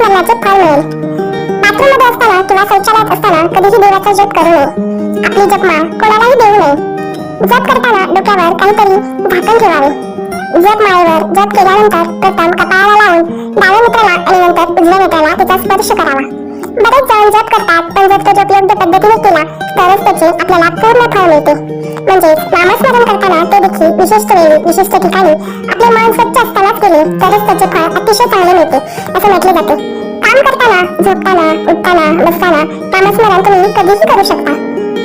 नामस्मरणाचे फळ मिळेल. बाथरूममध्ये असताना किंवा शौचालयात असताना कधीही देवाचा जप करू नये. आपली जपमाळ कोणालाही देऊ नये. जप करताना डोक्यावर काहीतरी झाकण ठेवावे. जपमाळेवर जप केल्यानंतर प्रथम कपाळाला लावून डाव्या मित्राला आणि नंतर उजव्या मित्राला त्याचा स्पर्श करावा. बरेच जण जप करतात, पण जर तो जप योग्य पद्धतीने केला तरच त्याचे आपल्याला पूर्ण फळ मिळते. म्हणजेच नामस्मरण करताना ते देखील विशिष्ट वेळी विशिष्ट ठिकाणी आपले मन स्वच्छ असतानाच केले तरच त्याचे फळ अतिशय चांगले मिळते असे म्हटले जाते. काम करताना, झोपताना, उठताना, बसताना नामस्मरण तुम्ही कधीही करू शकता.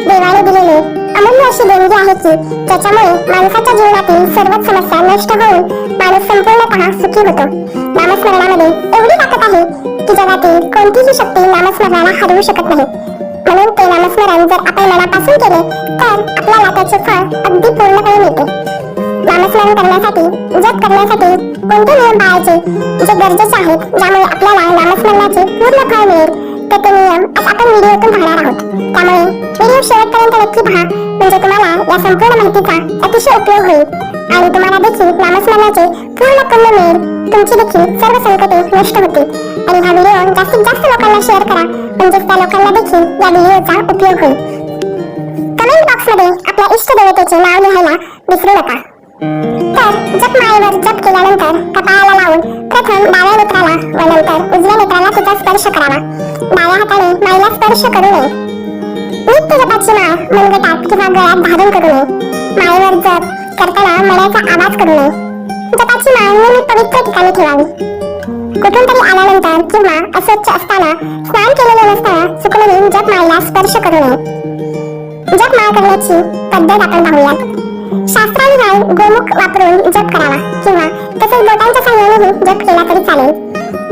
देवाने दिलेली अमूल्य अशी देणगी आहे की ज्याच्यामुळे माणसाच्या जीवनातील सर्वच समस्या नष्ट होऊन माणूस संपूर्णतः सुखी होतो. नामस्मरणामध्ये एवढी ताकद आहे की जगातील कोणतीही शक्ती नामस्मरणाला हरवू शकत नाही. म्हणून ते नामस्मरण जर आपण मनापासून केले तर आपल्याला त्याचे फळ अगदी पूर्णपणे मिळते. नामस्मरण करण्यासाठी, जप करण्यासाठी कोणते नियम पाळायचे जे गरजेचे आहेत, ज्यामुळे आपल्याला नामस्मरणाचे पूर्ण फळ मिळेल, तर ते नियम आज आपण व्हिडिओतून पाहणार आहोत. त्यामुळे व्हिडिओ शेवटपर्यंत नक्की पहा, म्हणजे तुम्हाला या संपूर्ण माहितीचा अतिशय उपयोग होईल आणि तुम्हाला देखील नामस्मरणाचे पूर्ण पुण्य मिळेल. तुमची देखील सर्व संकटे नष्ट होतील. आणि हा व्हिडिओ जास्तीत जास्त लोकांना शेअर करा, म्हणजेच त्या लोकांना देखील या व्हिडिओचा उपयोग होईल. कमेंट बॉक्समध्ये आपल्या इष्ट देवतेचे नाव लिहायला विसरू नका. तर जपमाळेवर जप केल्यानंतर कपाळाला लावून प्रथम डाव्या मित्राला व नंतर उजव्या मित्राला तिचा स्पर्श करावा. डाव्या हाताने माळेला स्पर्श करू नये. नित्य जपाची माळ मनगटात किंवा गळ्यात धारण करू नये. माळेवर जप करताना मण्याचा आवाज करू नये. जपाची माळ नेहमी पवित्र ठिकाणी ठेवावी. कुठून तरी आल्यानंतर किंवा अस्वच्छ असताना, स्नान केलेले नसताना चुकूनही जपमाळेला स्पर्श करू नये. जपमाळ करण्याची पद्धत आपण पाहूयात. शास्त्रानुसार गोमुख वापरून जप करावा किंवा तसेच बोटांच्या साहाय्यानेही जप केला तरी चालेल.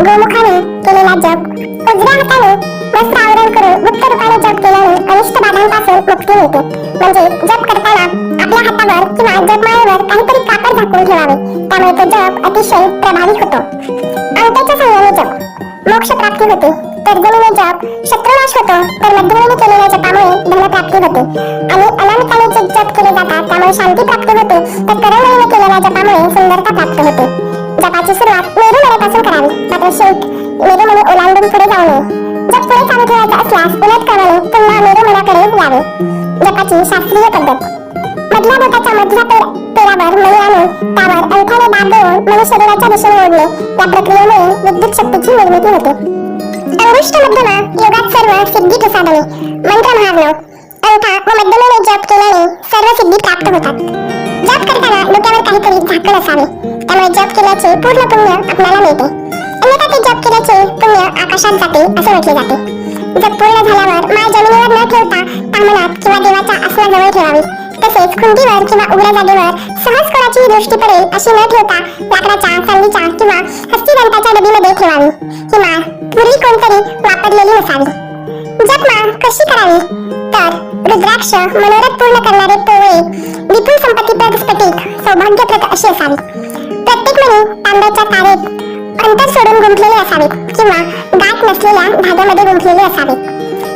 गोमुखाने केलेला जप उजव्या हाताने वस्त्र आवरण करून गुप्त रूपाने जप केल्याने अनिष्ट बाधांपासून मुक्ती मिळते. म्हणजे जप करताना आपल्या हातावर किंवा जपमाळेवर काहीतरी कापड झाकून ठेवावे, त्यामुळे तो जप अतिशय प्रभावी होतो. अंगठ्याच्या साहाय्याने जप मोक्ष प्राप्ती होते. तर्जनीने जप शत्रुनाश होतो, तर मध्यमेने केलेल्या जपामुळे धनप्राप्ती होते. आणि अनामिकाने जप केले जातात, त्यामुळे शांती प्राप्ती होते. तर करवळीने केलेल्या जपामुळे सुंदरता प्राप्त होते. जपाची सुरुवात मेरुमण्यापासून करावी, मात्र शेवट मेरुमणी ओलांडून पुढे जाऊ नये. जप पुढे चालू ठेवायचा असल्यास उलट क्रमाने पुन्हा मेरुमण्याकडे यावे. जपाची शास्त्रीय पद्धत. मधल्या बोटाच्या मधल्या पेरावर मणी आणून त्यावर अंगठ्याने दाब देऊन मणी शरीराच्या दिशेने ओढणे, या प्रक्रियेमुळे विद्युत शक्तीची निर्मिती होते. अंगुष्ठ मध्यमा योगात सर्व सिद्धी प्रसादने. मंत्र महार्णव. अंगठा व मध्यमेने जप केल्याने सर्व सिद्धी प्राप्त होतात. जप करताना डोक्यावर काहीतरी झाकण असावे, त्यामुळे जप केल्याचे पूर्ण पुण्य आपल्याला मिळते. अन्यथा ते जप केल्याचे पुण्य आकाशात जाते असे म्हटले जाते. जप पूर्ण झाल्यावर माळ जमिनीवर न ठेवता तामणात किंवा देवाच्या आसनाजवळ ठेवावी. तसेच खुंटीवर किंवा उघड्या जागेवर सहज कोणाची दृष्टी पडेल अशी न ठेवता लाकडाच्या, चांदीच्या किंवा हस्तिदंताच्या डबीमध्ये ठेवावी. ही माळ पूर्वी कोणतरी वापरलेली नसावी. जपमाळ कशी करावी तर रुद्राक्ष, मनोरथ पूर्ण करणारे पोवळे, विपुल संपत्तीप्रद स्फटिक, सौभाग्यप्रद अशी असावी. प्रत्येक मणी तांब्याच्या तारेत अंतर सोडून गुंफलेले असावेत किंवा गाठ नसलेल्या धाग्यामध्ये गुंफलेले असावेत.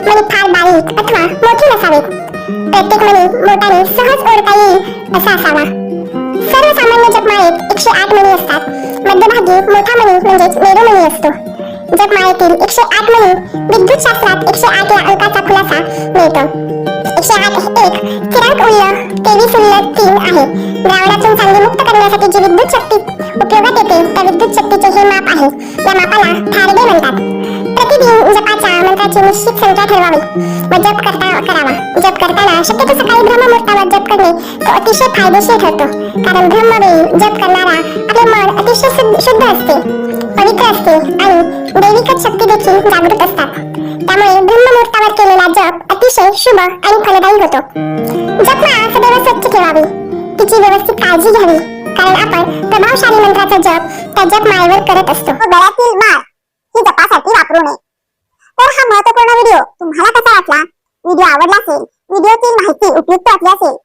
मणी फार बारीक अथवा मोठी नसावेत. प्रत्येक मणी बोटाने सहज ओढता येईल असा असावा. सर्वसामान्य जपमाळेत 108 मणी असतात. मध्यभागी मोठा मणी म्हणजेच मेरुमणी असतो. जपमाळेतील 108 मणी विद्युत शास्त्रात 108 या अंकाचा खुलासा मिळतो. 108 किरांक उल्ल 23 उल्ल 3 आहे. द्रावणातून चांदी मुक्त करण्यासाठी जी विद्युत शक्ती उपयोगात येते त्या विद्युत शक्तीचे हे माप आहे. या मापाला फॅरेडे म्हणतात. प्रतिदिन जपाच्या मंत्राची निश्चित संख्या ठरवावी व जप करावा. जप करताना शक्यतो सकाळी ब्रह्ममुहूर्तावर जप करणे तो अतिशय फायदेशीर ठरतो, कारण ब्रह्मवेळी जप करणारा आपले मन अतिशय शुद्ध असते, पवित्र असते आणि दैविक शक्ती देखील जागृत असतात. त्यामुळे ब्रह्ममुहूर्तावर केलेला जप अतिशय शुभ आणि फलदायी होतो. जपमाळ सदैव स्वच्छ ठेवावी. तिची व्यवस्थित काळजी घ्यावी, कारण आपण प्रभावशाली मंत्राचा जप त्या जपमाळेवर करत असतो. गळ्यातील माळ ही जपासाठी वापरू नये. तर हा महत्त्वपूर्ण व्हिडिओ तुम्हाला कसा वाटला? व्हिडिओ आवडला असेल, व्हिडिओतील माहिती उपयुक्त वाटली असेल